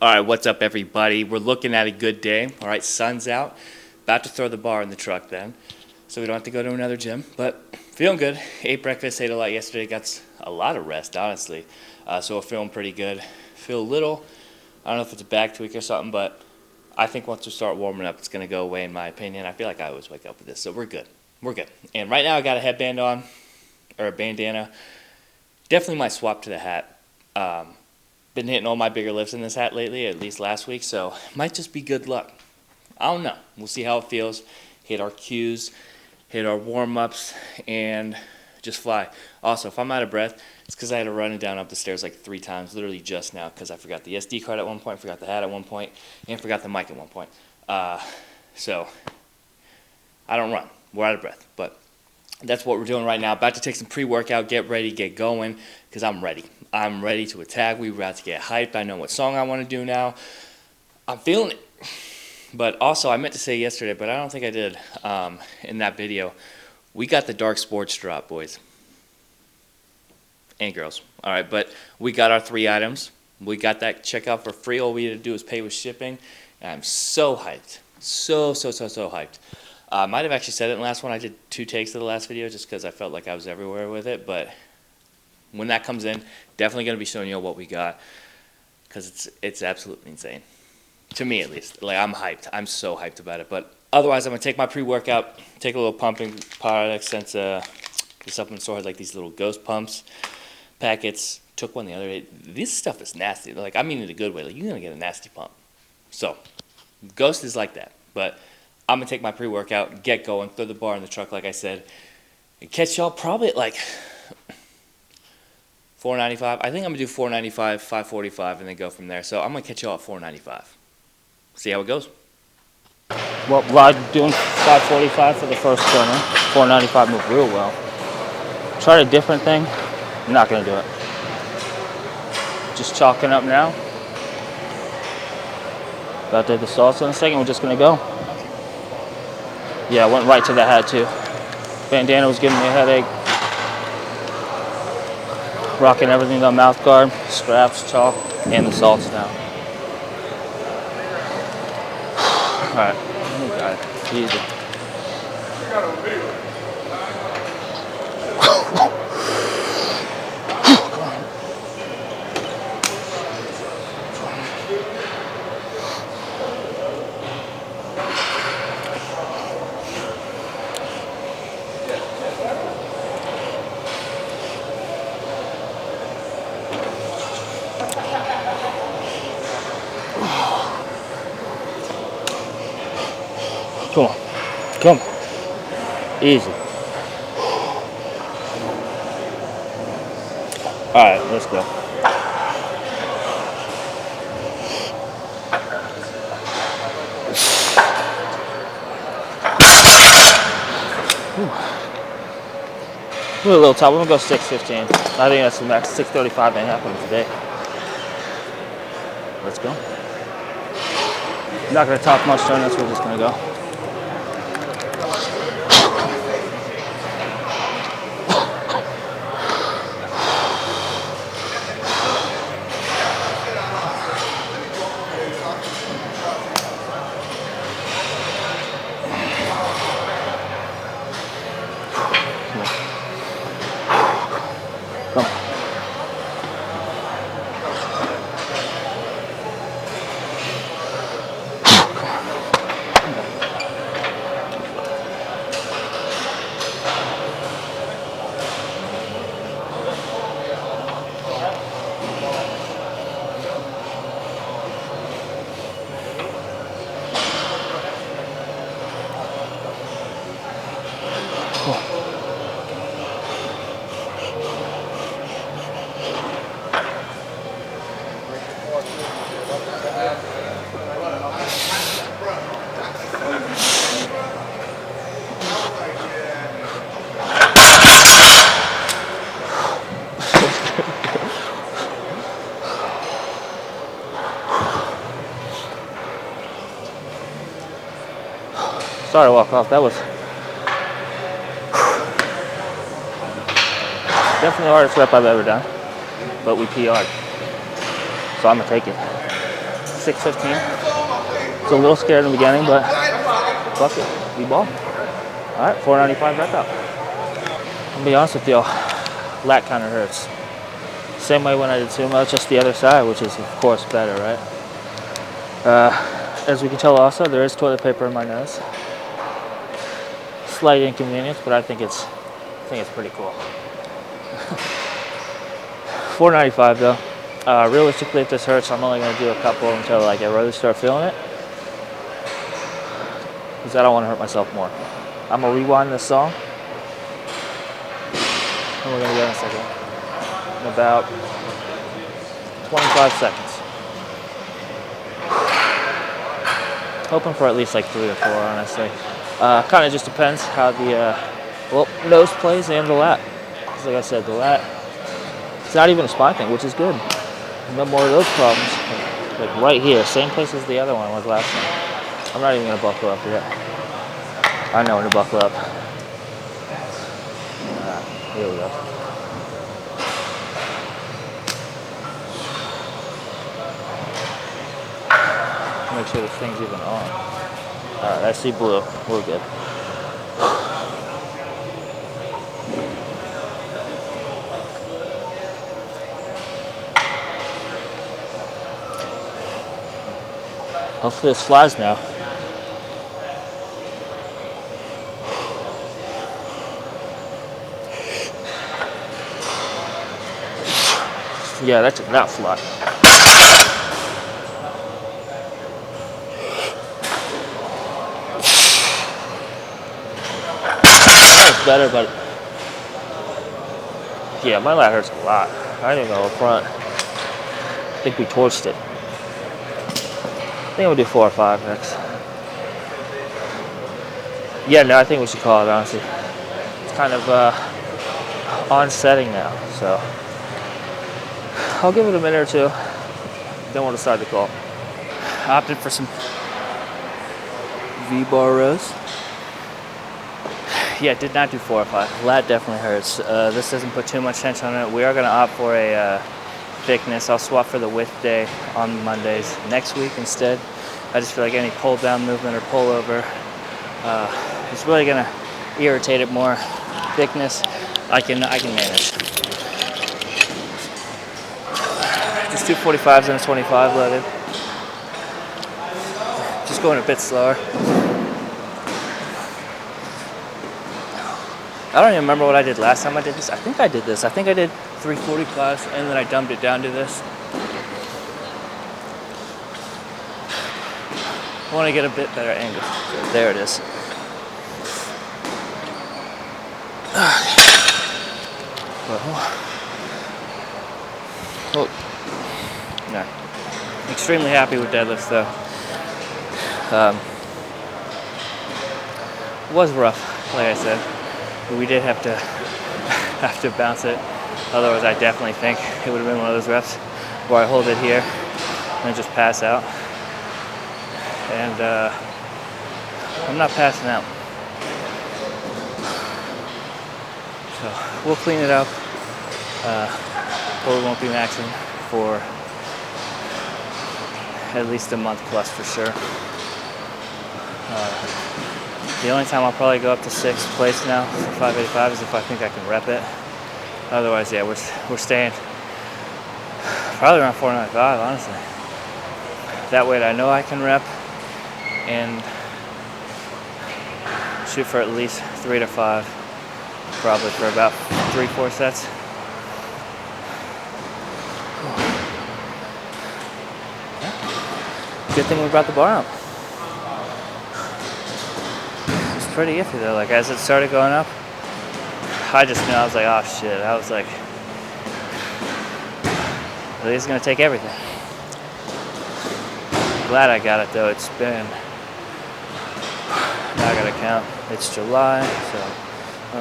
All right, what's up, everybody? We're looking at a good day. All right, sun's out. About to throw the bar in the truck then, so we don't have to go to another gym. But feeling good. Ate breakfast, ate a lot yesterday. Got a lot of rest, honestly. So we're feeling pretty good. Feel a little, I don't know if it's a back tweak or something, but I think once we start warming up, it's going to go away, in my opinion. I feel like I always wake up with this, so we're good. We're good. And right now I got a headband on, or a bandana. Definitely might swap to the hat. Been hitting all my bigger lifts in this hat lately, at least last week, so might just be good luck. I don't know. We'll see how it feels. Hit our cues, hit our warm-ups, and just fly. Also, if I'm out of breath, it's because I had to run it down up the stairs like 3 times, literally just now, because I forgot the SD card at one point, forgot the hat at one point, and forgot the mic at one point. So I don't run. We're out of breath, but that's what we're doing right now. About to take some pre-workout, get ready, get going, because I'm ready. I'm ready to attack. We're about to get hyped. I know what song I want to do now. I'm feeling it. But also, I meant to say yesterday, but I don't think I did in that video. We got the dark sports drop, boys. And girls. All right, but we got our 3 items. We got that checkout for free. All we had to do is pay with shipping. And I'm so hyped. So hyped. I might have actually said it in the last one. I did 2 takes of the last video just because I felt like I was everywhere with it. But when that comes in, definitely going to be showing you what we got because it's absolutely insane. To me, at least. Like, I'm hyped. I'm so hyped about it. But otherwise, I'm going to take my pre-workout, take a little pumping product since the supplement store has like these little ghost pumps packets. Took one the other day. This stuff is nasty. Like, I mean it in a good way. Like, you're going to get a nasty pump. So, ghost is like that. But I'm going to take my pre-workout, get going, throw the bar in the truck, like I said, and catch y'all probably at like $4.95. I think I'm going to do $4.95, $5.45, and then go from there. So I'm going to catch y'all at $4.95. See how it goes. Well, Rod doing $5.45 for the first turner. $4.95 moved real well. Tried a different thing. I'm not going to do it. Just chalking up now. About to hit the salsa in a second. We're just going to go. Yeah, I went right to the hat too. Bandana was giving me a headache. Rocking everything on mouth guard, straps, chalk, and the salts now. Alright, you got it. Easy. Come on. Easy. Alright, let's go. We're a little top. We're going to go 6:15. I think that's the max. 6:35 ain't happening today. Let's go. Not going to talk much during this. We're just going to go. Sorry to walk off. That was definitely the hardest rep I've ever done, but we PR'd, so I'm gonna take it. 6:15. Was a little scared in the beginning, but fuck it, we ball. All right, 495 rep out. I'll be honest with y'all, lat kind of hurts. Same way when I did sumo, it's just the other side, which is of course better, right? As we can tell also, there is toilet paper in my nose. Slight inconvenience, but I think it's pretty cool. 495 though. Realistically, if this hurts, I'm only going to do a couple until like I really start feeling it, because I don't want to hurt myself more. I'm going to rewind this song, and we're going to go in a second. In about 25 seconds. Hoping for at least like 3 or 4, honestly. Kind of just depends how the nose plays and the lat. Because like I said, the lat, it's not even a spine thing, which is good. No more of those problems. Like right here, same place as the other one was last time. I'm not even going to buckle up yet. I know when to buckle up. Here we go. Make sure this thing's even on. Alright, I see blue. We're good. Hopefully this flies now. Yeah, that did not fly. That's better, but yeah, my lat hurts a lot. I didn't go up front. I think we torched it. I think we'll do 4 or 5 next. Yeah, no, I think we should call it, honestly. It's kind of on setting now, so I'll give it a minute or two, then we'll decide to call. Opted for some V-bar rows. Yeah, did not do 4 or 5. Lat definitely hurts. This doesn't put too much tension on it. We are going to opt for a thickness. I'll swap for the width day on Mondays next week instead. I just feel like any pull down movement or pull over is really going to irritate it more. Thickness, I can manage. Just 245s and a 25 loaded. Just going a bit slower. I don't even remember what I did last time I did this. I think I did this. I think I did 340 class and then I dumped it down to this. I want to get a bit better angle. There it is. Oh. No. Extremely happy with deadlifts though. It was rough, like I said. We did have to bounce it. Otherwise, I definitely think it would have been one of those reps where I hold it here and just pass out. And I'm not passing out. So we'll clean it up. Or we won't be maxing for at least a month plus for sure. The only time I'll probably go up to 6th place now for 585 is if I think I can rep it. Otherwise, yeah, we're staying probably around 495, honestly. That way I know I can rep and shoot for at least 3 to 5, probably for about 3-4 sets. Yeah. Good thing we brought the bar out. Pretty iffy though, like as it started going up, I just knew, I was like, oh shit, I was like, well, he's gonna take everything. Glad I got it though. It's been, now I gotta count, it's July, so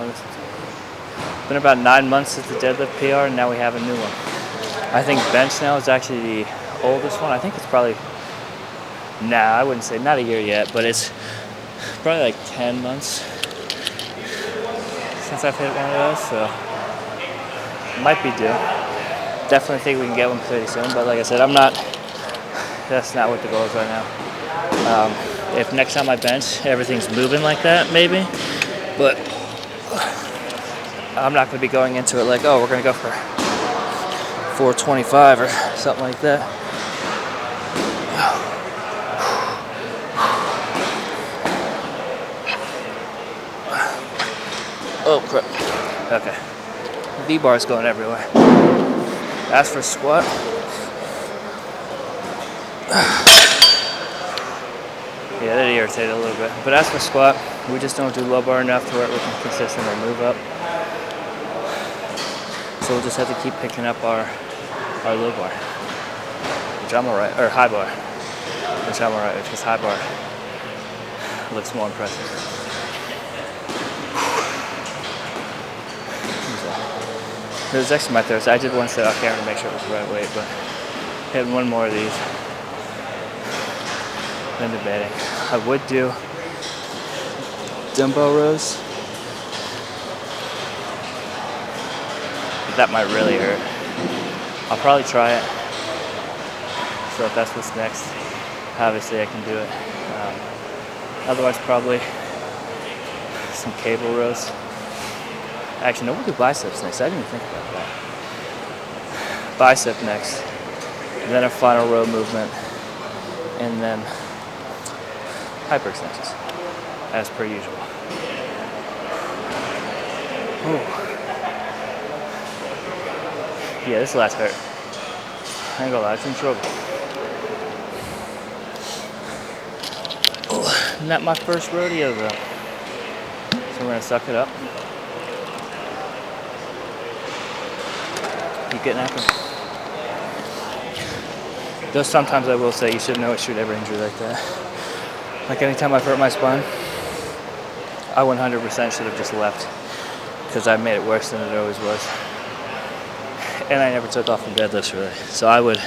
it's been about 9 months since the Deadlift PR, and now we have a new one. I think bench now is actually the oldest one. I think it's probably, I wouldn't say, not a year yet, but it's probably like 10 months since I've hit one of those, so might be due. Definitely think we can get one pretty soon, but like I said, I'm not That's not what the goal is right now. If next time I bench, everything's moving like that, maybe. But I'm not going to be going into it like, oh, we're going to go for 425 or something like that. Oh, crap. Okay. V-bar's going everywhere. As for squat, yeah, that irritated a little bit. But as for squat, we just don't do low bar enough to where we can consistently move up. So we'll just have to keep picking up our low bar, which I'm alright, or high bar, which I'm alright with, because high bar looks more impressive. It was actually my third, so I did one set off camera to make sure it was the right weight, but I had one more of these. Then debating. I would do dumbbell rows, but that might really hurt. I'll probably try it. So if that's what's next, obviously I can do it. Otherwise, probably some cable rows. Actually, no, we'll do biceps next. I didn't even think about that. Bicep next, and then a final row movement, and then hyper extensions, as per usual. Ooh. Yeah, this last hurt. I ain't gonna lie, it's in trouble. Not my first rodeo though, so we're gonna suck it up. Keep getting after it. Though sometimes I will say you shouldn't always shoot every injury like that. Like anytime I've hurt my spine, I 100% should have just left because I made it worse than it always was. And I never took off from deadlifts really. So I would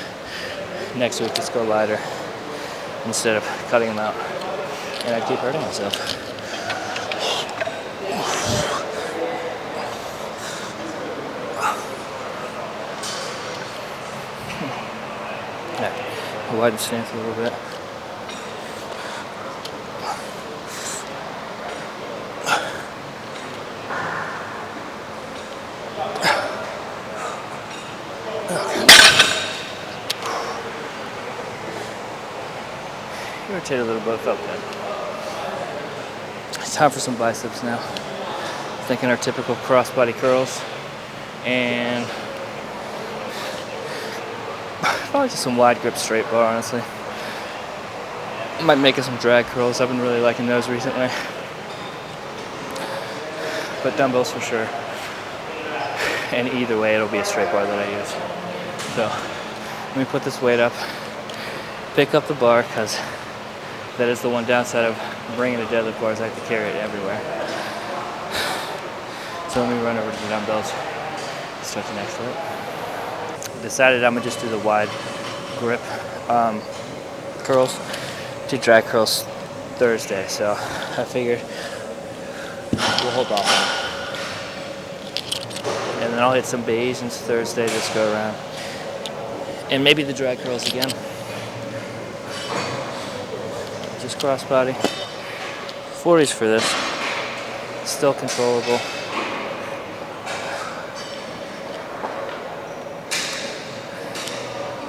next week just go lighter instead of cutting them out. And I'd keep hurting myself. Yeah, widen the stance a little bit. Irritated a little bit, felt good. It's time for some biceps now. Thinking our typical crossbody curls and probably just some wide grip straight bar, honestly. Might make it some drag curls. I've been really liking those recently. But dumbbells for sure. And either way, it'll be a straight bar that I use. So let me put this weight up, pick up the bar, because that is the one downside of bringing a deadlift bar is I have to carry it everywhere. So let me run over to the dumbbells, start the next lift. Decided I'm gonna just do the wide grip curls. Did drag curls Thursday, so I figured we'll hold off on it. And then I'll hit some Bayesians Thursday, just go around. And maybe the drag curls again. Just crossbody. 40s for this. Still controllable.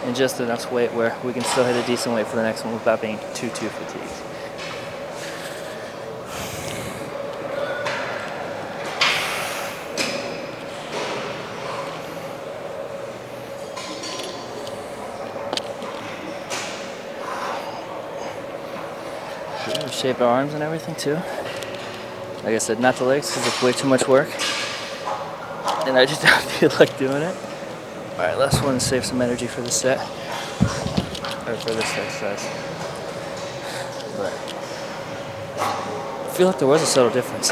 And just enough weight where we can still hit a decent weight for the next one without being too fatigued. Shape our arms and everything too. Like I said, not the legs because it's way too much work. And I just don't feel like doing it. Alright, last one to save some energy for the set. Or for this exercise. But I feel like there was a subtle difference.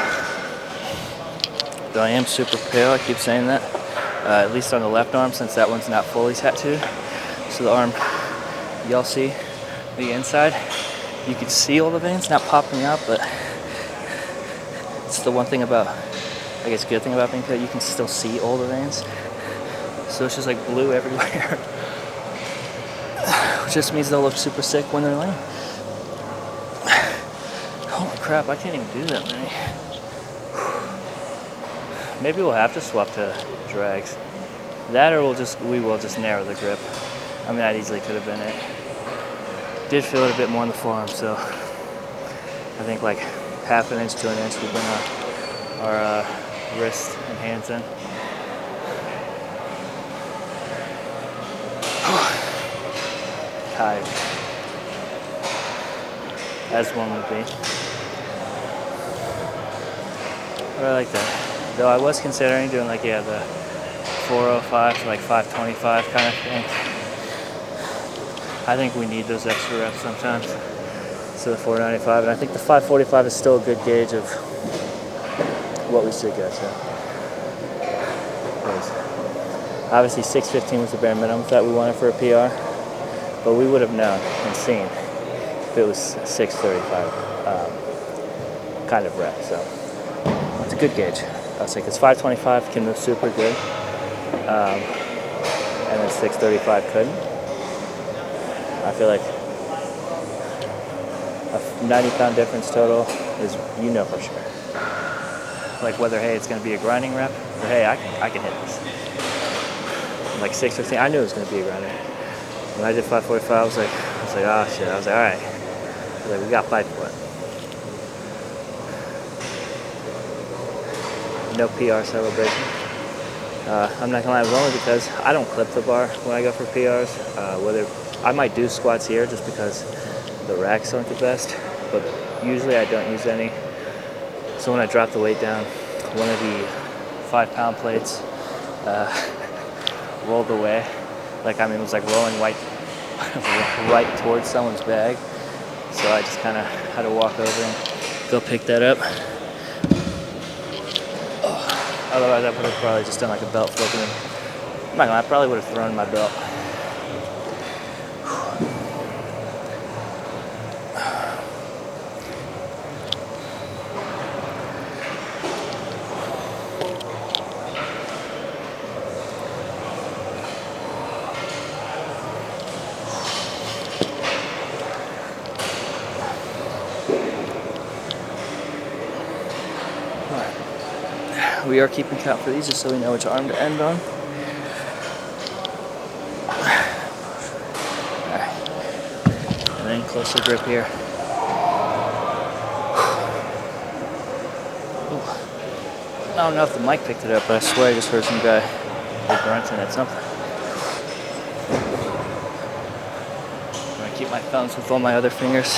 Though I am super pale, I keep saying that. At least on the left arm, since that one's not fully tattooed. So the arm, y'all see the inside. You can see all the veins, not popping out, but it's the one thing about, I guess, good thing about being pale, you can still see all the veins. So it's just like blue everywhere, Which just means they'll look super sick when they're laying. Holy crap, I can't even do that many. Maybe we'll have to swap to drags. That or we will just narrow the grip. I mean, that easily could have been it. Did feel it a bit more in the forearm, so I think like half an inch to an inch we bring our wrist and hands in. Tired. As one would be. But I like that. Though I was considering doing like, the 405 to like 525 kind of thing. I think we need those extra reps sometimes. So the 495, and I think the 545 is still a good gauge of what we should get to. Obviously 615 was the bare minimum that we wanted for a PR, but we would have known and seen if it was 635 kind of rep. So it's a good gauge. I was like, it's 525 can move super good, and then 635 couldn't. I feel like a 90-pound difference total is, for sure. Like whether, hey, it's going to be a grinding rep, or hey, I can hit this. Like 615, I knew it was going to be a grinding rep. When I did 545, I was like, oh shit. I was like, all right. I was like, we got to fight for it. No PR celebration. I'm not gonna lie, it was only because I don't clip the bar when I go for PRs. Whether I might do squats here just because the racks aren't the best, but usually I don't use any. So when I drop the weight down, one of the 5-pound plates rolled away. It was like rolling right towards someone's bag. So I just kind of had to walk over and go pick that up. Otherwise, I would have probably just done like a belt flip. And I'm not gonna lie, I probably would have thrown my belt. We are keeping count for these just so we know which arm to end on. Alright. And then closer grip here. Ooh. I don't know if the mic picked it up, but I swear I just heard some guy grunting at something. I'm gonna keep my thumbs with all my other fingers.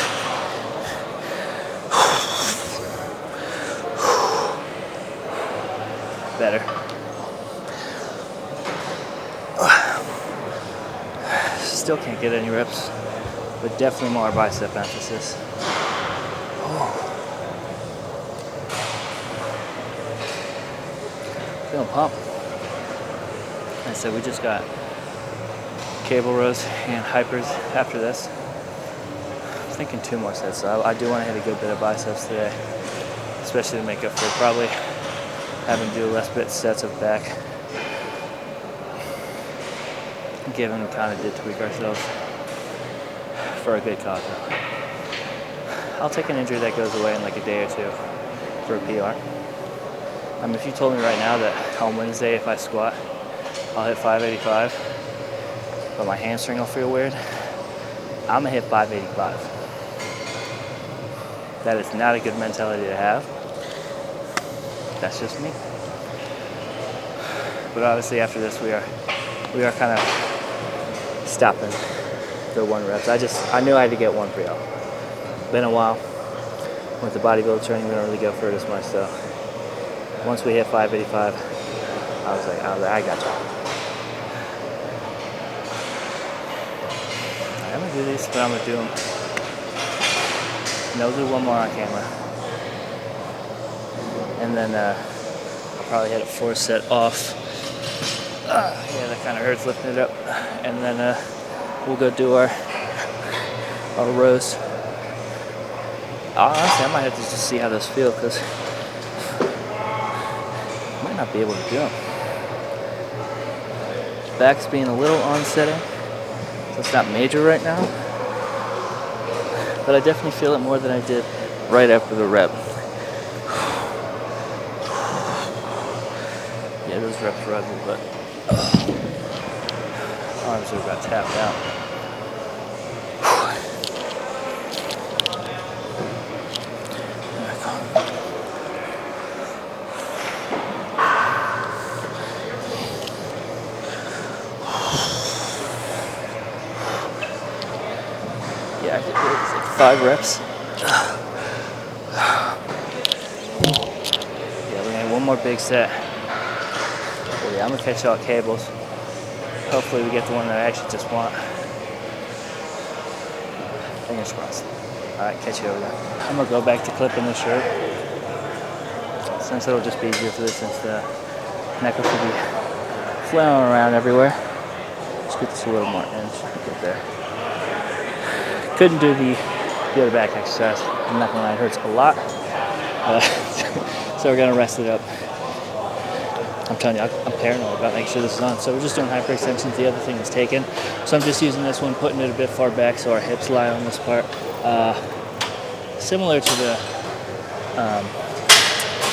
Better. Still can't get any reps, but definitely more bicep emphasis. Feeling pumped. Like I said, we just got cable rows and hypers after this. I'm thinking 2 more sets, so I do want to hit a good bit of biceps today, especially to make up for probably having to do less sets of back, given we kind of did tweak ourselves for a good cause. I'll take an injury that goes away in like a day or 2 for a PR. I mean, if you told me right now that on Wednesday if I squat, I'll hit 585, but my hamstring will feel weird, I'm gonna hit 585. That is not a good mentality to have. That's just me. But obviously after this we are kind of stopping the 1 reps. I knew I had to get 1 pre-op. Been a while. With the bodybuilder training we don't really go for it as much, so once we hit 585, I was like, I got you. I'm gonna do these, but I'm gonna do them. And I'll do 1 more on camera. And then I'll probably hit a 4 set off. Yeah, that kind of hurts lifting it up. And then we'll go do our rows. Honestly, I might have to just see how those feel because I might not be able to do them. Back's being a little unsetting, so it's not major right now, but I definitely feel it more than I did right after the rep. Yeah, those reps were ugly, but arms are about tapped out. Yeah, I did like 5 reps. Yeah, we need one more big set. But yeah, I'm gonna catch all cables. Hopefully we get the one that I actually just want. Fingers crossed. Alright, catch you over there. I'm gonna go back to clipping the shirt, since it'll just be easier for this, since the necklace will be flailing around everywhere. Let's get this a little more in. Should be good there. Couldn't do the other back exercise. I'm not gonna lie, it hurts a lot. So we're gonna rest it up. I'm telling you, I'm paranoid about making sure this is on. So we're just doing hyperextensions. The other thing is taken. So I'm just using this one, putting it a bit far back so our hips lie on this part. Similar to the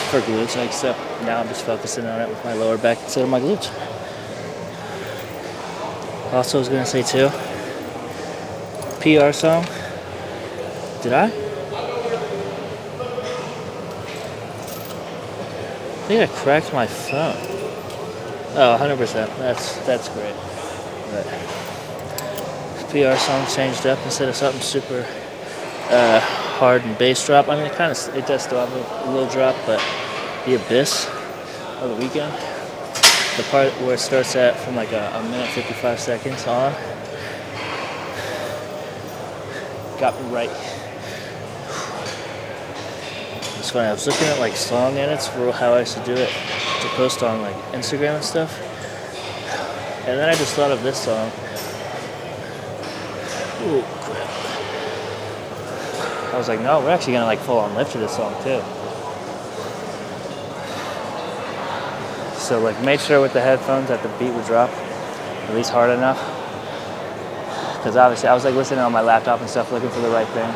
for glutes, except now I'm just focusing on it with my lower back instead of my glutes. Also, I was gonna say too, PR song. Did I? I think I cracked my phone. Oh, 100%. That's great. But PR song changed up instead of something super hard and bass drop. I mean, it does still have a little drop, but the abyss of the weekend, the part where it starts at from like a minute 55 seconds on, got me right. It's funny, I was looking at like song edits for how I should do it to post on like Instagram and stuff, and then I just thought of this song. Ooh, crap. I was like, no, we're actually gonna like full on lift to this song too. So like made sure with the headphones that the beat would drop at least hard enough, because obviously I was like listening on my laptop and stuff, looking for the right thing.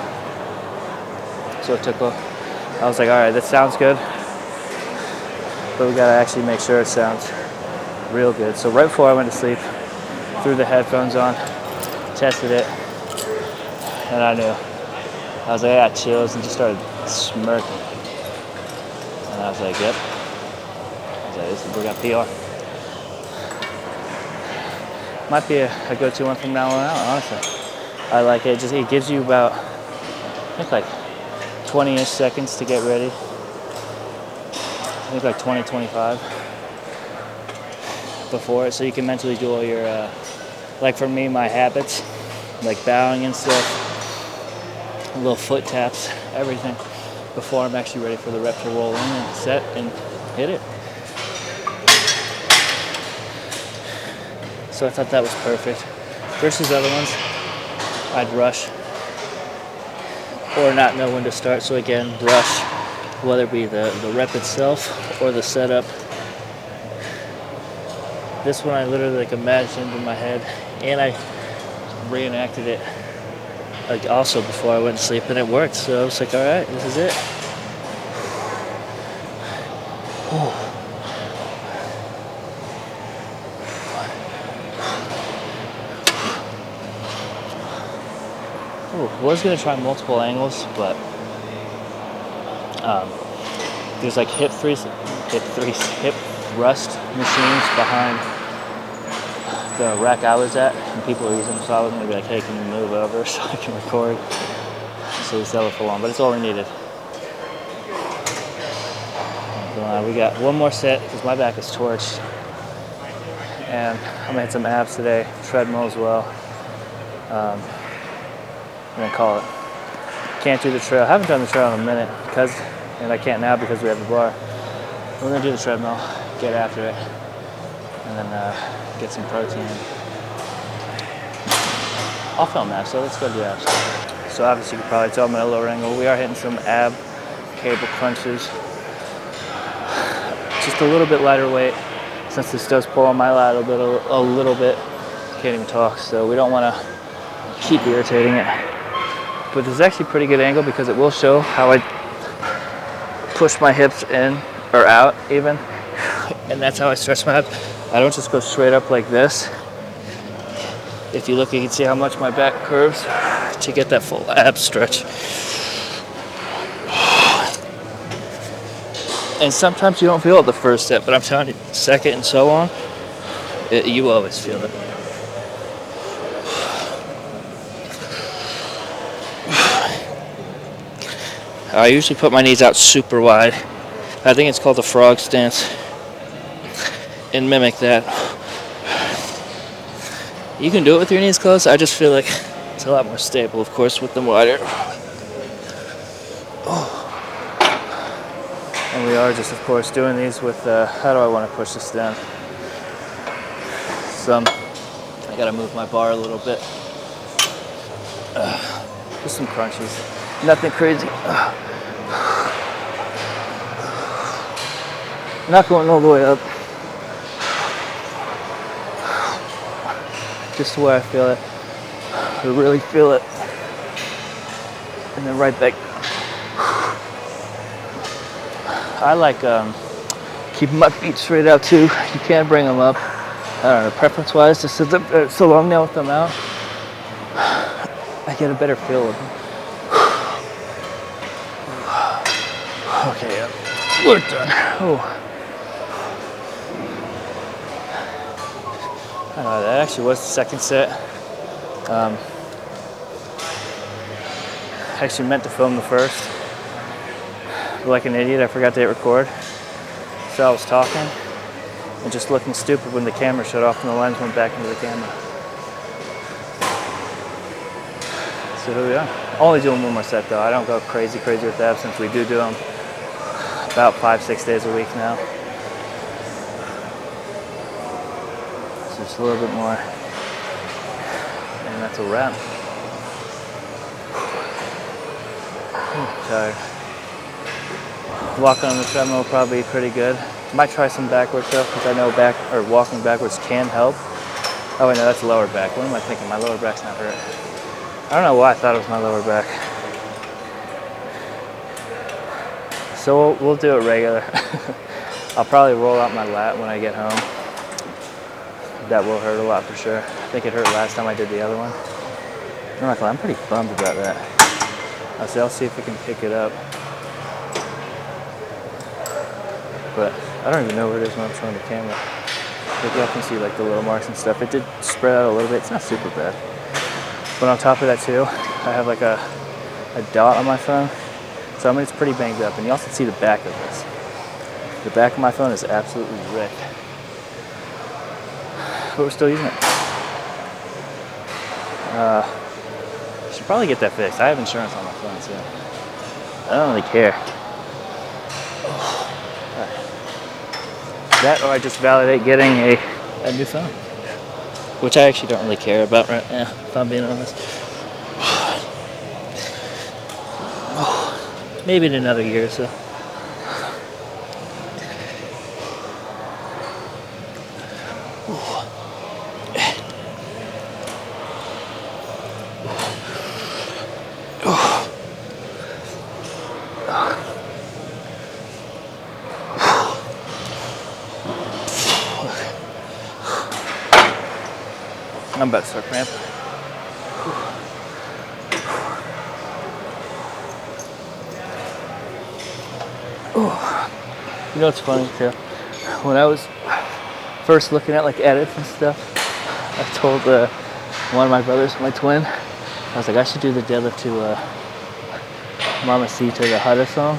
So it took I was like, all right, that sounds good, but we gotta actually make sure it sounds real good. So right before I went to sleep, threw the headphones on, tested it, and I knew. I was like, I got chills and just started smirking. And I was like, yep. I was like, we got PR. Might be a go-to one from now on out, honestly. I like it. It gives you about, I think like 20-ish seconds to get ready. I think like 20, 25 before it, so you can mentally do all your, like for me, my habits, like bowing and stuff, little foot taps, everything, before I'm actually ready for the rep to roll in and set and hit it. So I thought that was perfect. Versus other ones, I'd rush or not know when to start. So again, rush, whether it be the rep itself or the setup. This one I literally like imagined in my head, and I reenacted it like also before I went to sleep, and it worked. So I was like, all right, this is it. I was gonna try multiple angles, but there's like hip thrust machines behind the rack I was at, and people are using them. So I was gonna be like, hey, can you move over so I can record? So we sell it full on, but it's all we needed. We got one more set because my back is torched, and I'm gonna hit some abs today, treadmill as well. I'm gonna call it. Can't do the trail. Haven't done the trail in a minute and I can't now because we have the bar. We're gonna do the treadmill, get after it, and then get some protein. I'll film that, so let's go do abs. So obviously you can probably tell I'm at a lower angle. We are hitting some ab cable crunches. Just a little bit lighter weight, since this does pull on my lat a little bit. Can't even talk, so we don't want to keep irritating it. But this is actually a pretty good angle because it will show how I push my hips in or out even. And that's how I stretch my abs. I don't just go straight up like this. If you look, you can see how much my back curves to get that full ab stretch. And sometimes you don't feel it the first set, but I'm telling you, second and so on, you always feel it. I usually put my knees out super wide. I think it's called the frog stance. And mimic that. You can do it with your knees closed. I just feel like it's a lot more stable, of course, with them wider. And we are just, of course, doing these with, how do I want to push this down? I gotta move my bar a little bit. Just some crunches. Nothing crazy. Not going all the way up. Just where I feel it. I really feel it. And then right back. I like keeping my feet straight out too. You can bring them up. I don't know, preference wise, just so long now with them out, I get a better feel of them. Okay, we're done. Oh. That actually was the second set. I actually meant to film the first. But like an idiot, I forgot to hit record. So I was talking and just looking stupid when the camera shut off and the lens went back into the camera. So here we are. Only doing one more set though. I don't go crazy with abs since we do them about 5-6 days a week now. So just a little bit more. And that's a wrap. I'm tired. Walking on the treadmill will probably be pretty good. Might try some backwards though, because I know walking backwards can help. Oh wait, no, that's lower back. What am I thinking? My lower back's not hurt. I don't know why I thought it was my lower back. So we'll do it regular. I'll probably roll out my lat when I get home. That will hurt a lot for sure. I think it hurt last time I did the other one. I'm pretty bummed about that. I'll see if we can pick it up. But I don't even know where it is when I'm showing the camera. But y'all can see like the little marks and stuff. It did spread out a little bit. It's not super bad. But on top of that too, I have like a dot on my phone. So I mean it's pretty banged up. And you also see the back of this. The back of my phone is absolutely wrecked. But we're still using it. Should probably get that fixed. I have insurance on my phone too. I don't really care. That or I just validate getting a new phone. Which I actually don't really care about right now, if I'm being honest. Maybe in another year or so. I'm about to start cramping. You know what's funny too? When I was first looking at like edits and stuff, I told one of my brothers, my twin, I was like, I should do the deadlift to Mamacita, the Hutta song.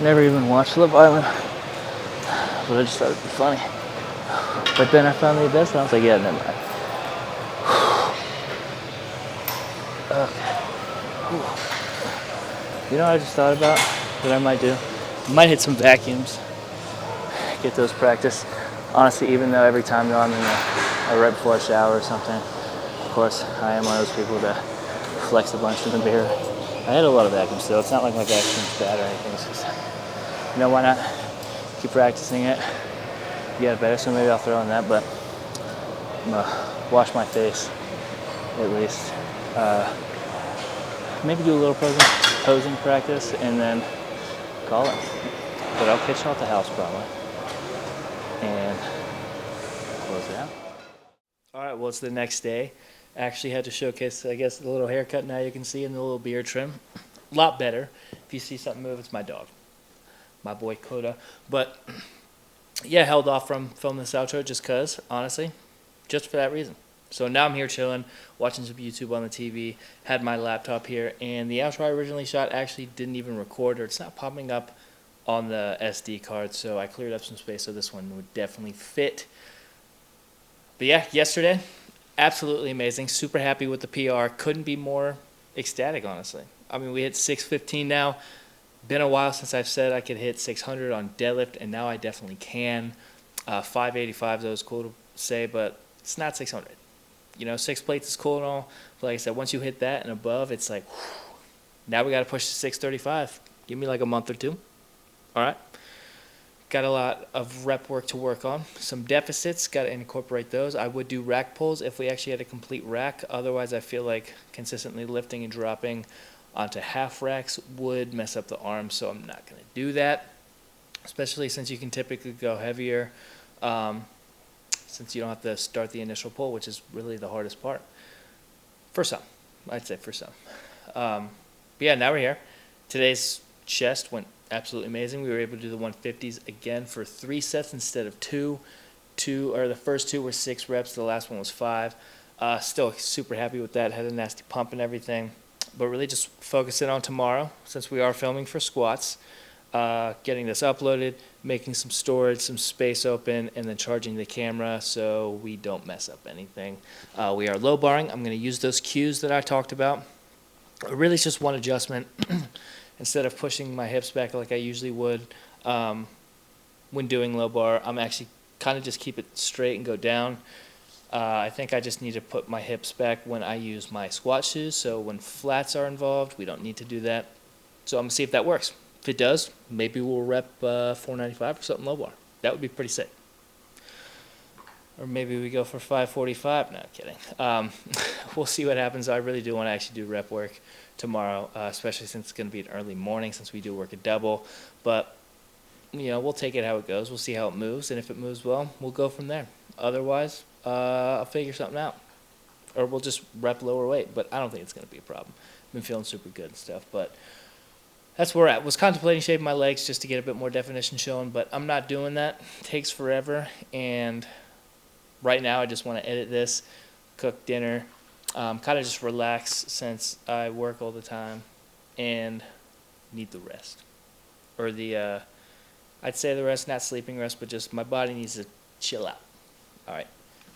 Never even watched Love Island, but I just thought it'd be funny. But then I found the abyss and I was like, yeah, never mind. Okay. You know what I just thought about that I might do? I might hit some vacuums. Get those practice. Honestly, even though every time though I'm in right before I shower or something, of course, I am one of those people that flex a bunch in the mirror. I hit a lot of vacuums still. It's not like my vacuum's bad or anything. It's just, you know, why not keep practicing it? Get better, so maybe I'll throw in that, but I'm gonna wash my face at least. Maybe do a little posing practice and then call it. But I'll catch you at the house probably and close it out. All right, well, it's the next day. Actually had to showcase, I guess, the little haircut now you can see and the little beard trim. A lot better. If you see something move, it's my dog, my boy Coda. But yeah, held off from filming this outro just because, honestly, just for that reason. So now I'm here chilling, watching some YouTube on the TV, had my laptop here, and the outro I originally shot actually didn't even record, or it's not popping up on the SD card, so I cleared up some space so this one would definitely fit. But yeah, yesterday, absolutely amazing. Super happy with the PR. Couldn't be more ecstatic, honestly. I mean, we hit 615 now. Been a while since I've said I could hit 600 on deadlift, and now I definitely can. 585, that was cool to say, but it's not 600. You know, 6 plates is cool and all, but like I said, once you hit that and above, it's like, whew, now we got to push to 635. Give me like a month or two. All right. Got a lot of rep work to work on. Some deficits, got to incorporate those. I would do rack pulls if we actually had a complete rack. Otherwise, I feel like consistently lifting and dropping onto half racks would mess up the arms, so I'm not going to do that, especially since you can typically go heavier. Since you don't have to start the initial pull, which is really the hardest part. For some, I'd say for some. But yeah, now we're here. Today's chest went absolutely amazing. We were able to do the 150s again for 3 sets instead of 2. The first 2 were 6 reps. The last one was 5. Still super happy with that. Had a nasty pump and everything. But really just focusing on tomorrow, since we are filming for squats. Getting this uploaded, making some storage, some space open, and then charging the camera so we don't mess up anything. We are low barring. I'm going to use those cues that I talked about. Really, it's just one adjustment. Instead of pushing my hips back like I usually would when doing low bar, I'm actually kind of just keep it straight and go down. I think I just need to put my hips back when I use my squat shoes. So when flats are involved, we don't need to do that. So I'm going to see if that works. If it does, maybe we'll rep 495 or something low bar. That would be pretty sick. Or maybe we go for 545. No, kidding. We'll see what happens. I really do want to actually do rep work tomorrow, especially since it's going to be an early morning since we do work a double. But, you know, we'll take it how it goes. We'll see how it moves. And if it moves well, we'll go from there. Otherwise, I'll figure something out. Or we'll just rep lower weight. But I don't think it's going to be a problem. I've been feeling super good and stuff. But that's where we're at. Was contemplating shaving my legs just to get a bit more definition shown, but I'm not doing that. It takes forever, and right now I just want to edit this, cook dinner, kind of just relax since I work all the time and need the rest. Or I'd say the rest, not sleeping rest, but just my body needs to chill out. All right.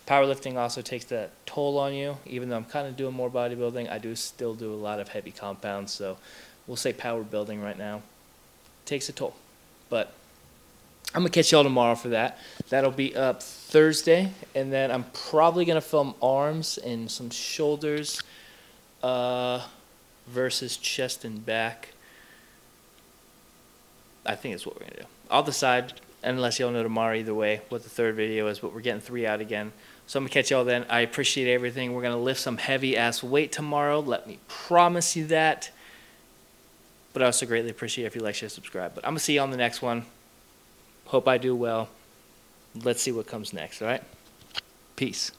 Powerlifting also takes that toll on you. Even though I'm kind of doing more bodybuilding, I do still do a lot of heavy compounds, so we'll say power building right now. Takes a toll. But I'm going to catch y'all tomorrow for that. That'll be up Thursday. And then I'm probably going to film arms and some shoulders versus chest and back. I think that's what we're going to do. I'll decide, unless y'all know tomorrow either way, what the third video is. But we're getting 3 out again. So I'm going to catch y'all then. I appreciate everything. We're going to lift some heavy-ass weight tomorrow. Let me promise you that. But I also greatly appreciate if you like, share, subscribe. But I'm going to see you on the next one. Hope I do well. Let's see what comes next, all right? Peace.